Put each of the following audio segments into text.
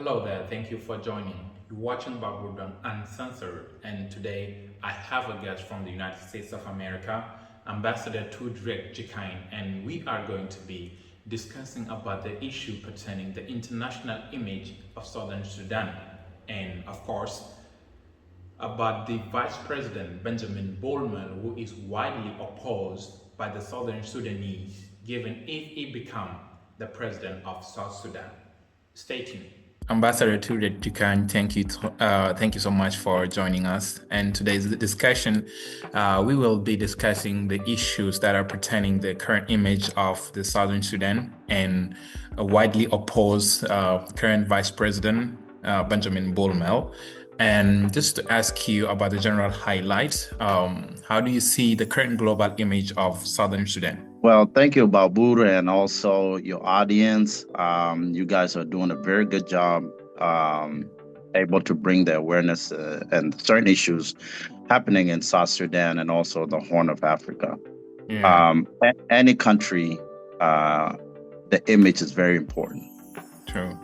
Hello there, thank you for joining. You're watching Babylon Uncensored, and today I have a guest from the United States of America, Ambassador Tut Riek Jikany, and we are going to be discussing about the issue pertaining the international image of Southern Sudan, and of course, about the Vice President Benjamin Bol Mel, who is widely opposed by the Southern Sudanese, given if he become the President of South Sudan. Stay tuned. Ambassador Tut Jikany, thank you so much for joining us. And today's discussion, we will be discussing the issues that are pertaining the current image of the Southern Sudan and a widely opposed current Vice President Benjamin Bol Mel. And just to ask you about the general highlights, how do you see the current global image of Southern Sudan? Well, thank you, Balbur, and also your audience. You guys are doing a very good job, able to bring the awareness and certain issues happening in South Sudan and also the Horn of Africa. Yeah, Any country, the image is very important. true.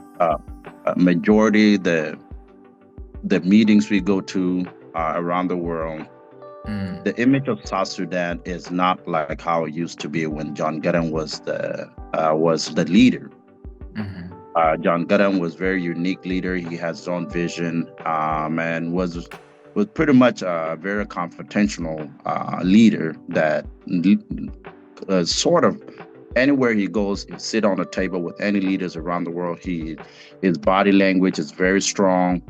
Majority the meetings we go to around the world. The image of South Sudan is not like how it used to be when John Garang was the leader. John Garang was a very unique leader. He has his own vision, and was pretty much a very confrontational leader that sort of anywhere he goes, he sit on a table with any leaders around the world. His body language is very strong.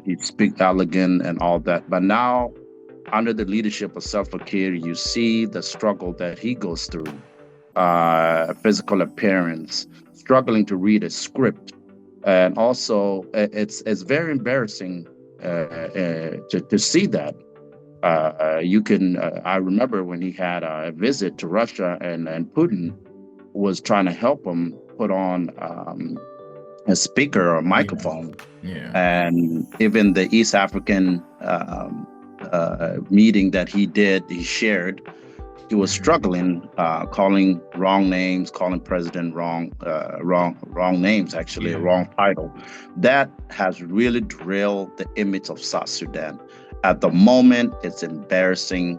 He speaks elegant and all that. But now, under the leadership of Salva Kiir, you see the struggle that he goes through, physical appearance, struggling to read a script. And also, it's very embarrassing to see that. I remember when he had a visit to Russia and Putin was trying to help him put on a speaker or a microphone. Yeah. And even the East African meeting that he shared, he was struggling, calling wrong names, calling president wrong names, actually, a wrong title. That has really drilled the image of South Sudan. At the moment, it's embarrassing.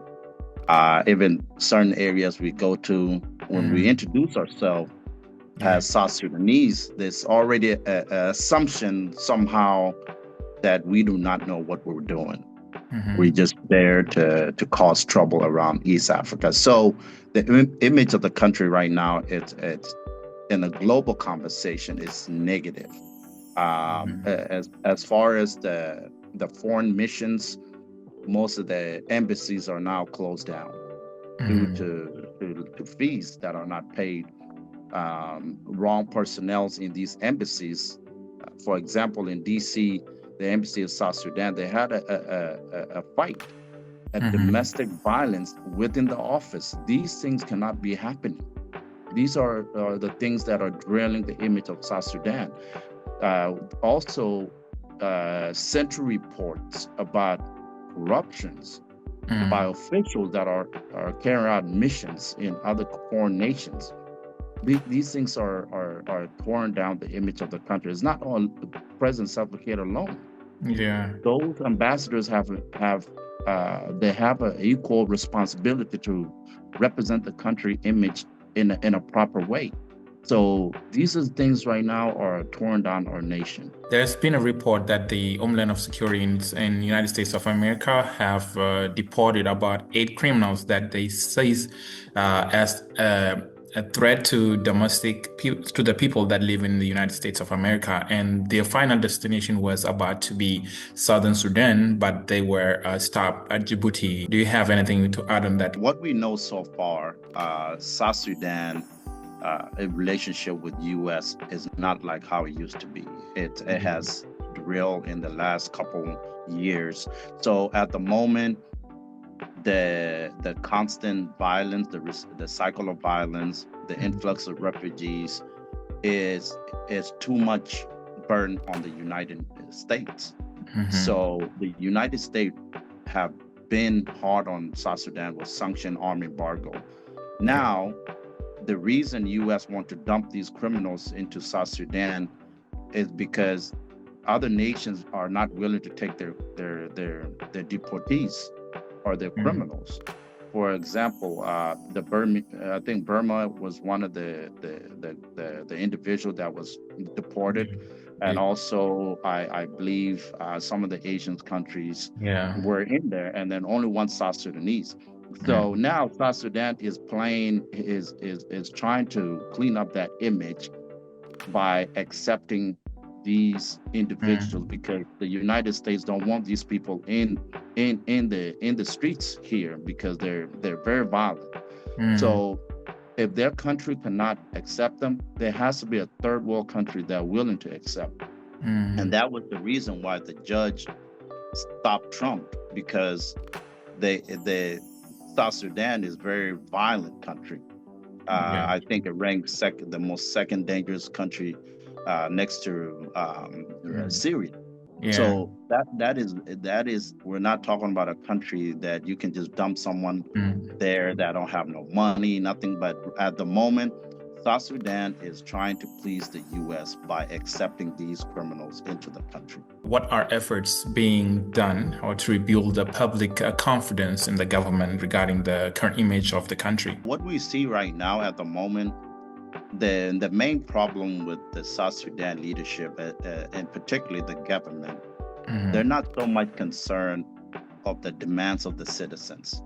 Even certain areas we go to, when we introduce ourselves as South Sudanese, there's already an assumption somehow that we do not know what we're doing. We're just there to cause trouble around East Africa. So the image of the country right now, it's in a global conversation, is negative. As far as the foreign missions, most of the embassies are now closed down due to fees that are not paid. Wrong personnel in these embassies. For example, in DC, the embassy of South Sudan, they had a fight, domestic violence within the office. These things cannot be happening. These are the things that are drilling the image of South Sudan. Also, central reports about corruptions by officials that are carrying out missions in other foreign nations. These things are torn down the image of the country. It's not on President Salva Kiir alone. Yeah. Those ambassadors have an equal responsibility to represent the country image in a proper way. So these are things right now are torn down our nation. There's been a report that the Homeland of Security in the United States of America have deported about 8 criminals that they seized as a threat to the people that live in the United States of America, and their final destination was about to be Southern Sudan, but they were stopped at Djibouti. Do you have anything to add on that? What we know so far, South Sudan, a relationship with U.S. is not like how it used to be. It has drilled in the last couple years. So at the moment, the constant violence, the cycle of violence, the influx of refugees is too much burden on the United States. So the United States have been hard on South Sudan with sanction arm embargo. Now, the reason U.S. want to dump these criminals into South Sudan is because other nations are not willing to take their deportees or their criminals. For example, the Burma, I think Burma was one of the individual that was deported, and also I believe some of the Asian countries were in there, and then only one South Sudanese. So now South Sudan is playing is trying to clean up that image by accepting these individuals because the United States don't want these people in the streets here because they're very violent. So if their country cannot accept them, there has to be a third world country that are willing to accept. And that was the reason why the judge stopped Trump, because the South Sudan is a very violent country. I think it ranks second, the most second dangerous country next to Syria. So that is we're not talking about a country that you can just dump someone there that don't have no money, nothing. But at the moment, South Sudan is trying to please the U.S. by accepting these criminals into the country. What are efforts being done or to rebuild the public confidence in the government regarding the current image of the country? What we see right now at the moment, the main problem with the South Sudan leadership, and particularly the government, they're not so much concerned of the demands of the citizens.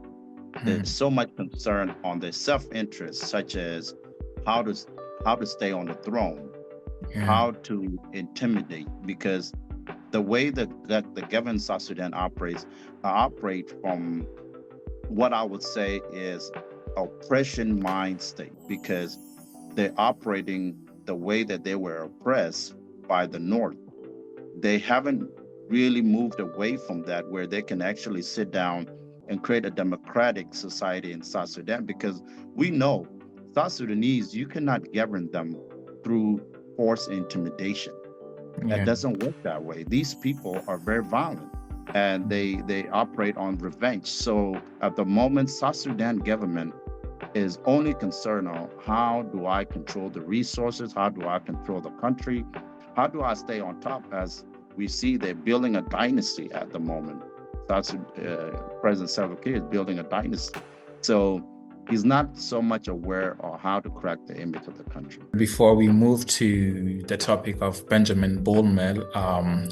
There's so much concern on their self-interest, such as how to stay on the throne, how to intimidate, because the way that the government South Sudan operate from what I would say is oppression mind state, because they're operating the way that they were oppressed by the North. They haven't really moved away from that, where they can actually sit down and create a democratic society in South Sudan, because we know South Sudanese, you cannot govern them through force intimidation. That doesn't work that way. These people are very violent and they operate on revenge. So at the moment, South Sudan government is only concerned on how do I control the resources, how do I control the country, how do I stay on top, as we see they're building a dynasty at the moment. President Salva Kiir is building a dynasty. So he's not so much aware of how to crack the image of the country. Before we move to the topic of Benjamin Bol Mel,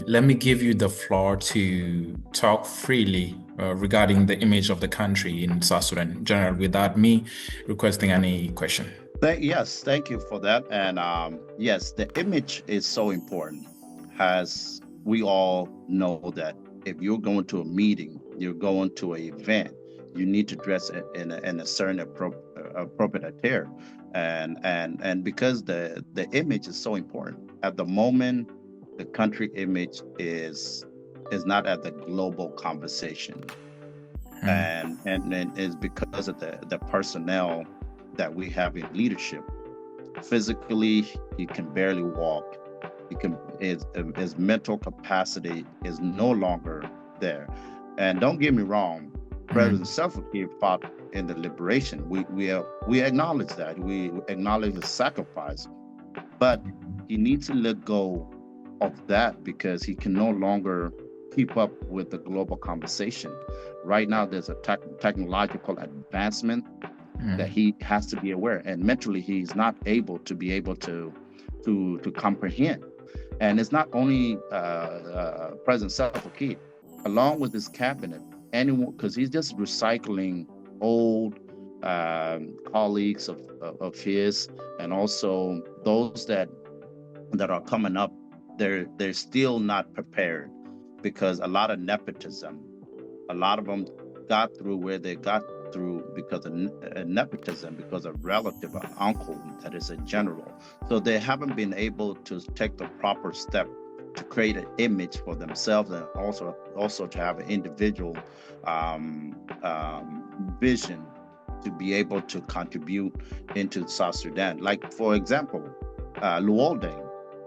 let me give you the floor to talk freely regarding the image of the country in South Sudan in general, without me requesting any question. Yes, thank you for that. And yes, the image is so important. As we all know that if you're going to a meeting, you're going to an event, you need to dress in a certain appropriate attire, and because the image is so important at the moment, the country image is not at the global conversation, and it's because of the personnel that we have in leadership. Physically, he can barely walk. His mental capacity is no longer there. And don't get me wrong, President Salva Kiir fought in the liberation. We acknowledge that. We acknowledge the sacrifice, but he needs to let go of that because he can no longer keep up with the global conversation. Right now, there's a technological advancement that he has to be aware, and mentally he's not able to comprehend. And it's not only President Salva Kiir, along with his cabinet, anyone, because he's just recycling old colleagues of his, and also those that are coming up. They're still not prepared because a lot of nepotism. A lot of them got through where they got through because of nepotism, because of relative, an uncle that is a general. So they haven't been able to take the proper step to create an image for themselves, and also to have an individual vision to be able to contribute into South Sudan. Like, for example, Luolde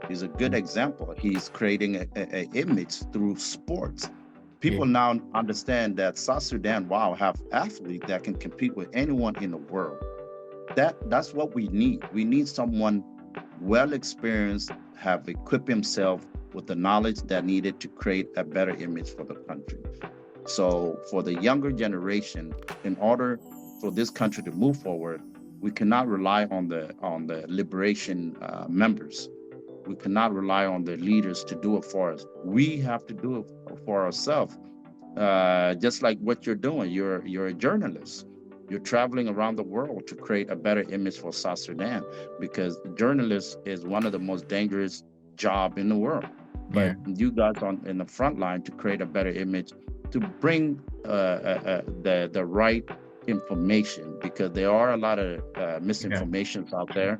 is a good example. He's creating an image through sports. People now understand that South Sudan, have athletes that can compete with anyone in the world. That's what we need. We need someone well experienced have equipped himself with the knowledge that needed to create a better image for the country. So for the younger generation, in order for this country to move forward, we cannot rely on the liberation members. We cannot rely on the leaders to do it for us. We have to do it for ourselves. Just like what you're doing, you're a journalist. You're traveling around the world to create a better image for South Sudan, because journalist is one of the most dangerous job in the world. But you guys on in the front line to create a better image, to bring the right information, because there are a lot of misinformations out there.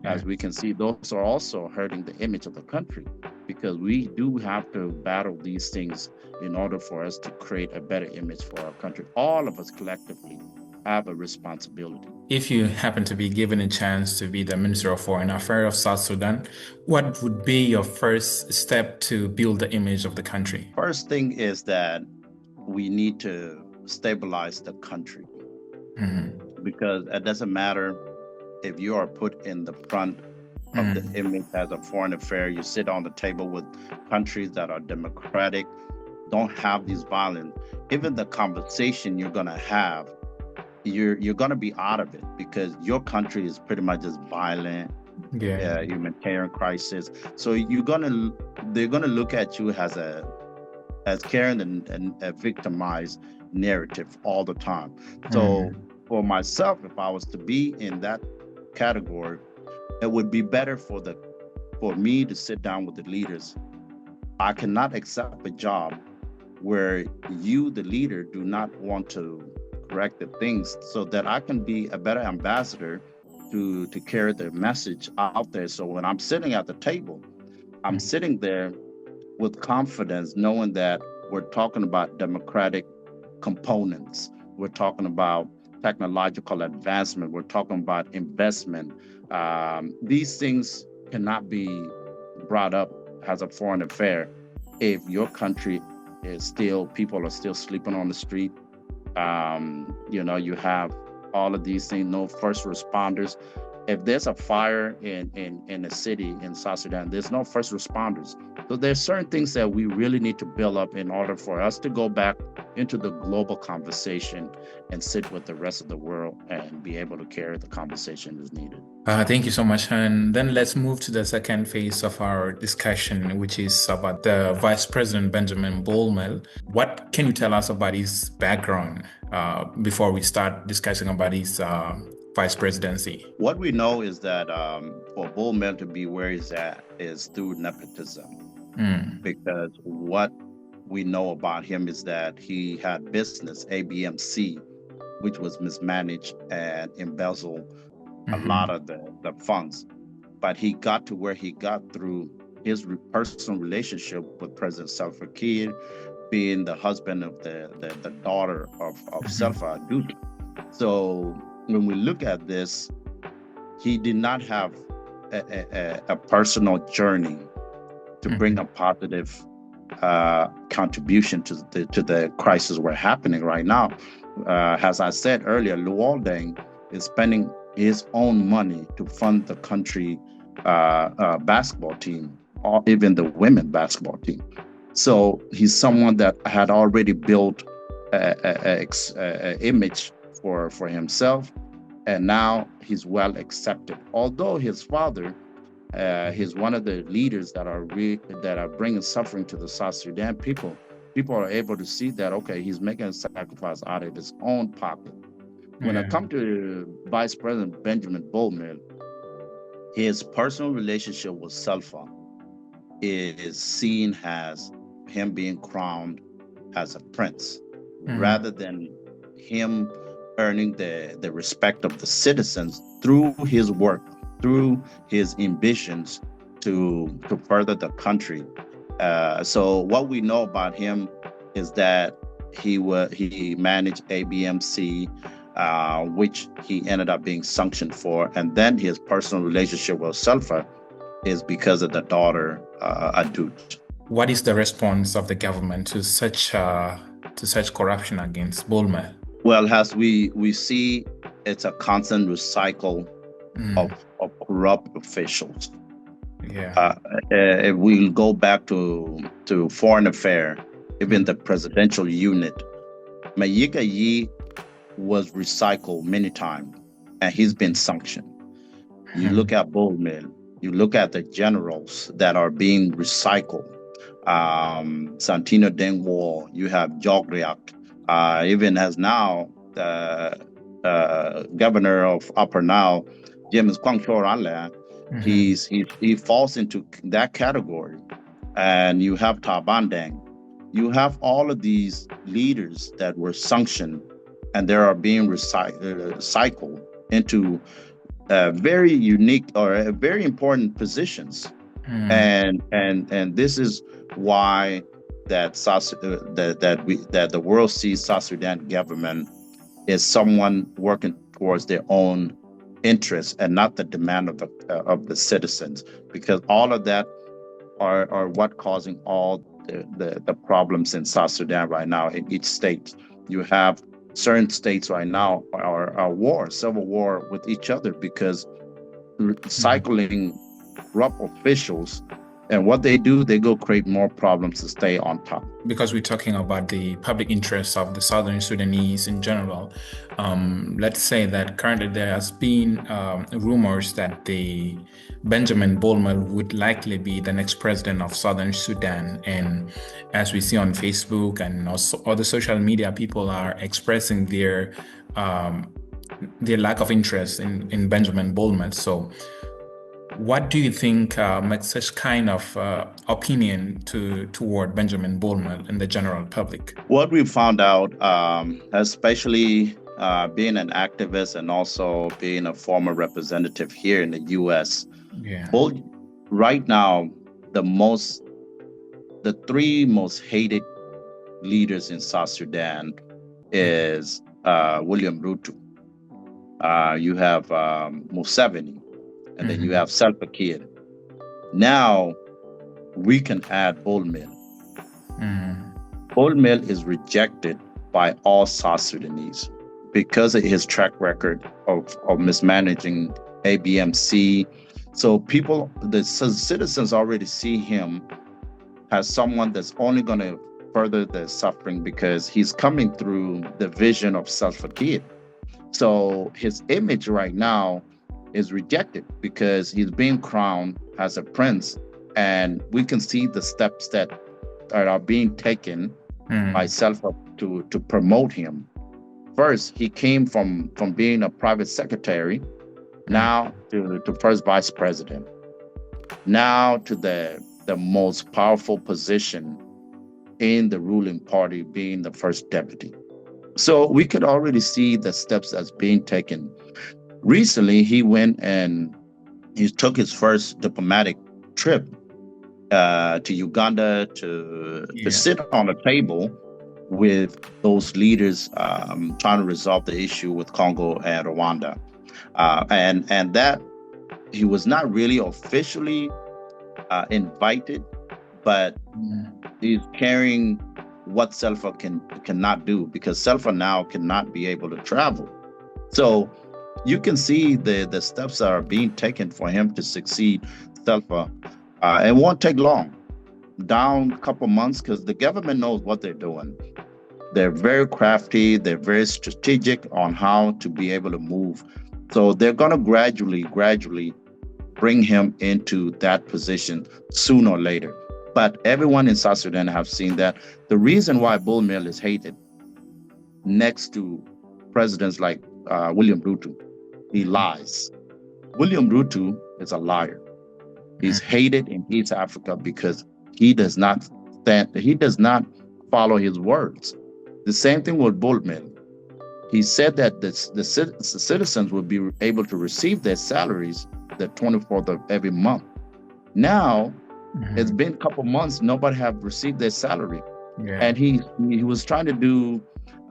As we can see, those are also hurting the image of the country, because we do have to battle these things in order for us to create a better image for our country. All of us collectively have a responsibility. If you happen to be given a chance to be the Minister of Foreign Affairs of South Sudan, what would be your first step to build the image of the country? First thing is that we need to stabilize the country, because it doesn't matter if you are put in the front of the image as a foreign affair. You sit on the table with countries that are democratic, don't have these violence. Even the conversation you're going to have, you're going to be out of it, because your country is pretty much just violent, humanitarian crisis. So they're going to look at you as carrying a victimized narrative all the time. So for myself, if I was to be in that category, it would be better for me to sit down with the leaders. I cannot accept a job where you, the leader, do not want to correct the things, so that I can be a better ambassador to carry the message out there. So when I'm sitting at the table, I'm sitting there with confidence, knowing that we're talking about democratic components. We're talking about technological advancement. We're talking about investment. These things cannot be brought up as a foreign affair if your country is people are still sleeping on the street. You have all of these things, no first responders. If there's a fire in a city in South Sudan, there's no first responders. So there's certain things that we really need to build up in order for us to go back into the global conversation and sit with the rest of the world and be able to carry the conversation as needed. Thank you so much. And then let's move to the second phase of our discussion, which is about the Vice President Benjamin Bol Mel. What can you tell us about his background before we start discussing about his vice presidency? What we know is that for Bol Mel to be where he's at is through nepotism. Because what we know about him is that he had business, ABMC, which was mismanaged and embezzled a lot of the funds. But he got to where he got through his personal relationship with President Salva Kiir, being the husband of the daughter of Salva Kiir. So when we look at this, he did not have a personal journey to bring a positive contribution to the crisis we're happening right now. As I said earlier, Luolden is spending his own money to fund the country basketball team, or even the women basketball team. So he's someone that had already built a image for himself, and now he's well accepted. Although his father, he's one of the leaders that are bringing suffering to the South Sudan people. People are able to see that, okay, he's making a sacrifice out of his own pocket. When it comes to Vice President Benjamin Bol Mel, his personal relationship with Salva is seen as him being crowned as a prince, rather than him earning the respect of the citizens through his work, through his ambitions to further the country. So what we know about him is that he managed ABMC, which he ended up being sanctioned for, and then his personal relationship with Salva is because of the daughter, Adut. What is the response of the government to such corruption against Bol Mel? Well, as we see, it's a constant recycle of corrupt officials. Yeah. If we go back to foreign affair, even the presidential unit, Mayika Yi was recycled many times, and he's been sanctioned. You look at Bol Mel, you look at the generals that are being recycled. Santino Dengwo, you have Jogriak, even as now governor of Upper Nile, James Kwangchor, he falls into that category. And you have Tabandang. You have all of these leaders that were sanctioned, and they are being recycled into very unique or very important positions. And this is why that the world sees South Sudan government is someone working towards their own interests and not the demand of the citizens, because all of that are what causing all the problems in South Sudan right now. In each state, you have certain states right now are civil war with each other because cycling corrupt officials, and what they do, they go create more problems to stay on top. Because we're talking about the public interests of the Southern Sudanese in general, let's say that currently there has been rumors that the Benjamin Bol Mel would likely be the next president of Southern Sudan. And as we see on Facebook and also other social media, people are expressing their lack of interest in Benjamin Bol Mel. So what do you think makes such kind of opinion toward Benjamin Bol Mel in the general public? What we found out, especially being an activist and also being a former representative here in the U.S., right now, the three most hated leaders in South Sudan is William Ruto. You have Museveni, and then you have Salva Kiir. Now we can add Bol Mel. Bol Mel is rejected by all South Sudanese because of his track record of mismanaging ABMC. So the citizens already see him as someone that's only going to further the suffering because he's coming through the vision of Salva Kiir. So his image right now is rejected because he's being crowned as a prince, and we can see the steps that are being taken by Salva to promote him. First, he came from being a private secretary, now to first vice president, now to the most powerful position in the ruling party, being the first deputy. So we could already see the steps that's being taken. Recently, he went and he took his first diplomatic trip to Uganda to sit on a table with those leaders trying to resolve the issue with Congo and Rwanda. And that he was not really officially invited, but he's carrying what Salva cannot do, because Salva now cannot be able to travel. So you can see the steps that are being taken for him to succeed Salva. It won't take long, down a couple months, because the government knows what they're doing. They're very crafty. They're very strategic on how to be able to move. So they're going to gradually bring him into that position sooner or later. But everyone in South Sudan have seen that. The reason why Bol Mel is hated next to presidents like William Ruto, he lies. William Ruto is a liar. He's hated in East Africa because he does not follow his words. The same thing with Bol Mel. He said that the citizens would be able to receive their salaries the 24th of every month. Now, it's been a couple months, nobody have received their salary. And he was trying to do,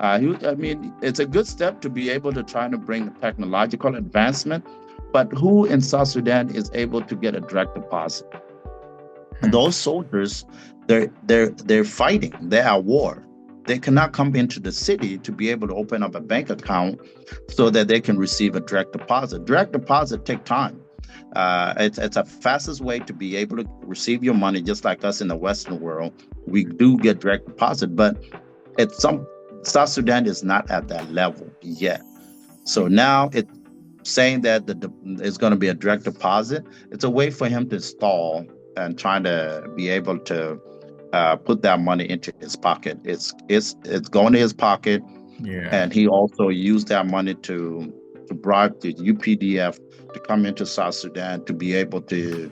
it's a good step to be able to try to bring technological advancement, but who in South Sudan is able to get a direct deposit? And those soldiers, they're fighting, they're at war. They cannot come into the city to be able to open up a bank account so that they can receive a direct deposit. Direct deposit take time. It's a fastest way to be able to receive your money, just like us in the Western world. We do get direct deposit, but South Sudan is not at that level yet. So now it's saying that it's going to be a direct deposit. It's a way for him to stall and trying to be able to put that money into his pocket. It's going to his pocket, and he also used that money to bribe the UPDF to come into South Sudan to be able to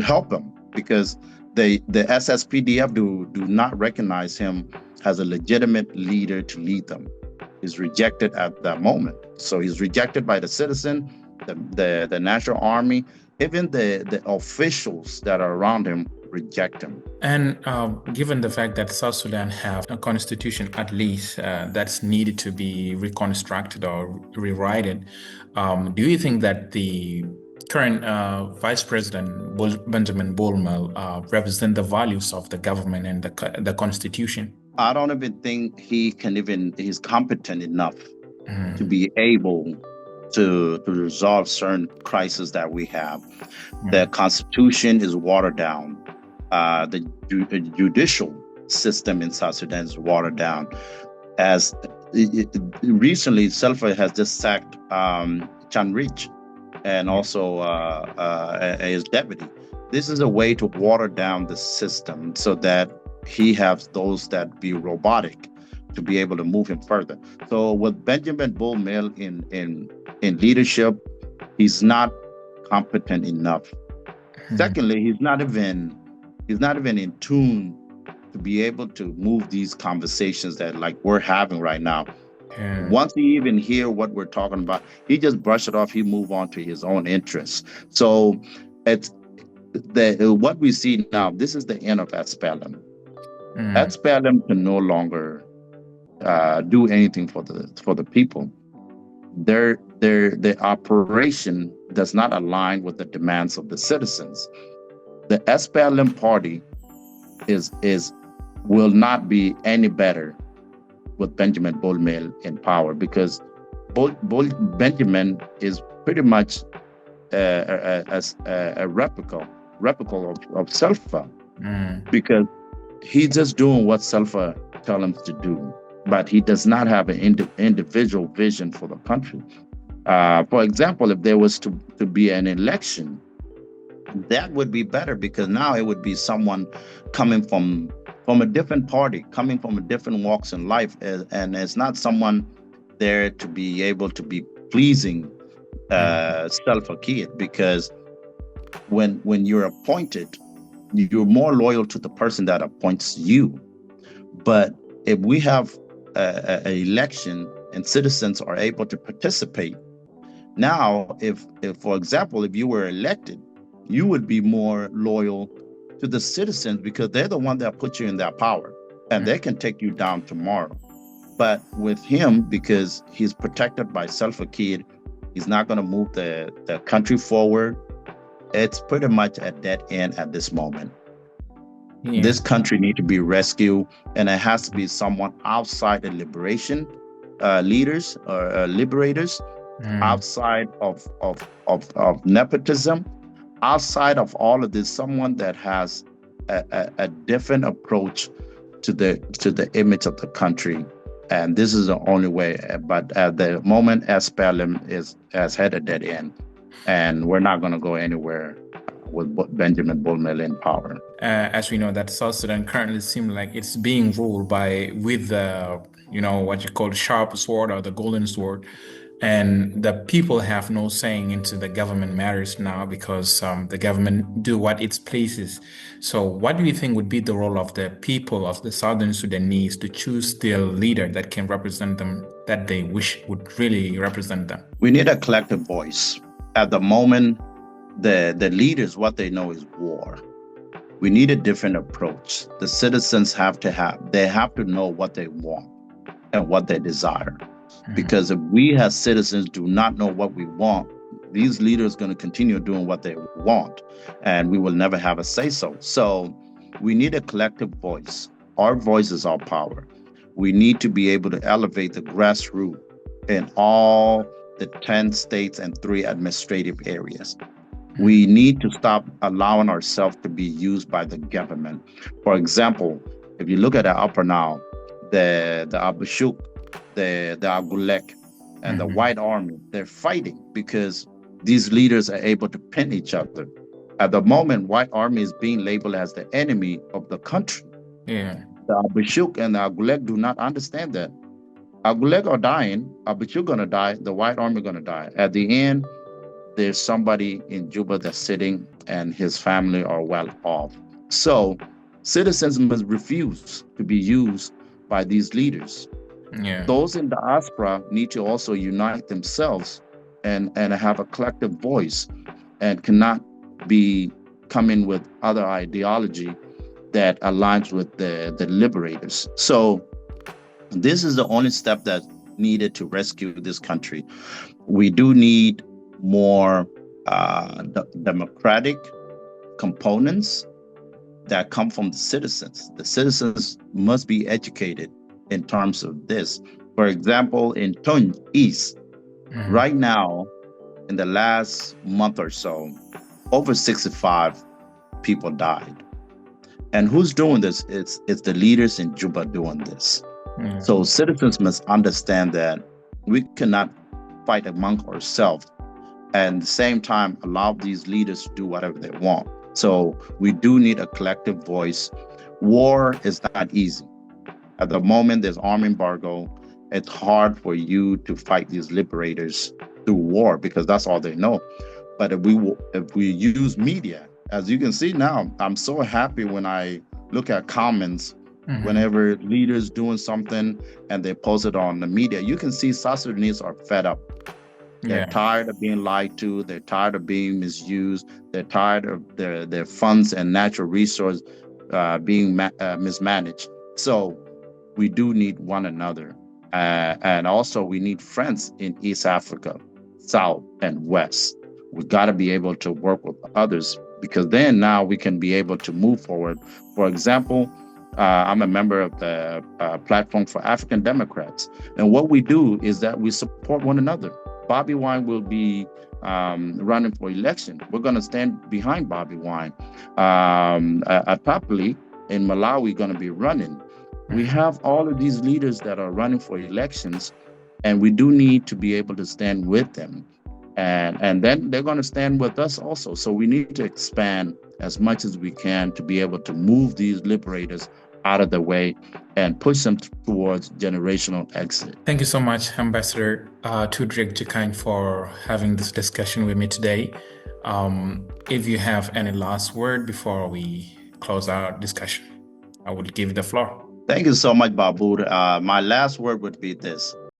help him, because the SSPDF do not recognize him as a legitimate leader to lead them. He's rejected at that moment. So he's rejected by the citizen, the National Army, even the officials that are around him reject him. And given the fact that South Sudan have a constitution, at least that's needed to be reconstructed or rewritten, do you think that the current Vice President Benjamin Bol Mel represent the values of the government and the constitution? I don't even think he's competent enough to be able to resolve certain crises that we have. The constitution is watered down. The judicial system in South Sudan is watered down. As recently, Selfa has just sacked Tut Riek and also his deputy. This is a way to water down the system so that he has those that be robotic to be able to move him further. So with Benjamin Bol Mel in leadership, he's not competent enough. Secondly, he's not even in tune to be able to move these conversations that like we're having right now. Once he even hear what we're talking about, he just brush it off. He move on to his own interests. So it's what we see now. This is the end of SPLM. SPLM can no longer do anything for the people. Their operation does not align with the demands of the citizens. The SPLM party will not be any better with Benjamin Bol Mel in power, because Benjamin is pretty much a replica of Selfa, because he's just doing what Selfa tells him to do, but he does not have an individual vision for the country. For example, if there was to be an election, that would be better, because now it would be someone coming from a different party, coming from a different walks in life, and it's not someone there to be able to be pleasing self-Akid, because when you're appointed, you're more loyal to the person that appoints you. But if we have an election and citizens are able to participate, now if for example, if you were elected, you would be more loyal to the citizens, because they're the one that put you in that power, and they can take you down tomorrow. But with him, because he's protected by self-Akid, he's not going to move the country forward. It's pretty much a dead end at this moment. This country needs to be rescued, and it has to be someone outside the liberation leaders or liberators, outside of nepotism, outside of all of this, someone that has a different approach to the image of the country. And this is the only way. But at the moment, SPLM has had a dead end, and we're not going to go anywhere with Benjamin Bol Mel in power. As we know, that South Sudan currently seems like it's being ruled with the, what you call sharp sword or the golden sword. And the people have no saying into the government matters now, because the government do what it pleases. So what do you think would be the role of the people of the Southern Sudanese to choose their leader that can represent them, that they wish would really represent them? We need a collective voice. At the moment, the leaders, what they know is war. We need a different approach. The citizens have to know what they want and what they desire. Because if we as citizens do not know what we want, these leaders are going to continue doing what they want, and we will never have a say-so. So we need a collective voice. Our voice is our power. We need to be able to elevate the grassroots in all the 10 states and 3 administrative areas. We need to stop allowing ourselves to be used by the government. For example, if you look at the Upper Nile, the Abashuk, the Agulek, and the White Army, they're fighting because these leaders are able to pin each other. At the moment, White Army is being labeled as the enemy of the country. Yeah. The Abashuk and the Agulek do not understand that. Agulek are dying, Abashuk gonna die, the White Army gonna die. At the end, there's somebody in Juba that's sitting and his family are well off. So citizens must refuse to be used by these leaders. Yeah. Those in diaspora need to also unite themselves and have a collective voice and cannot be coming with other ideology that aligns with the liberators. So this is the only step that's needed to rescue this country. We do need more democratic components that come from the citizens. The citizens must be educated in terms of this. For example, in Tun East, right now, in the last month or so, over 65 people died. And who's doing this? It's the leaders in Juba doing this. So citizens must understand that we cannot fight among ourselves and at the same time allow these leaders to do whatever they want. So we do need a collective voice. War is not easy. At the moment, there's arm embargo. It's hard for you to fight these liberators through war because that's all they know. But if we use media, as you can see now, I'm so happy when I look at comments whenever leaders doing something and they post it on the media. You can see South Sudanese are fed up. They're tired of being lied to. They're tired of being misused. They're tired of their funds and natural resources being mismanaged. So we do need one another. And also we need friends in East Africa, South and West. We got to be able to work with others because then now we can be able to move forward. For example, I'm a member of the Platform for African Democrats. And what we do is that we support one another. Bobby Wine will be running for election. We're going to stand behind Bobby Wine. Atapli in Malawi going to be running. We have all of these leaders that are running for elections, and we do need to be able to stand with them. And then they're going to stand with us also. So we need to expand as much as we can to be able to move these liberators out of the way and push them towards generational exit. Thank you so much, Ambassador Tut Riek Jikany, for having this discussion with me today. If you have any last word before we close our discussion, I will give you the floor. Thank you so much, Babu. My last word would be this.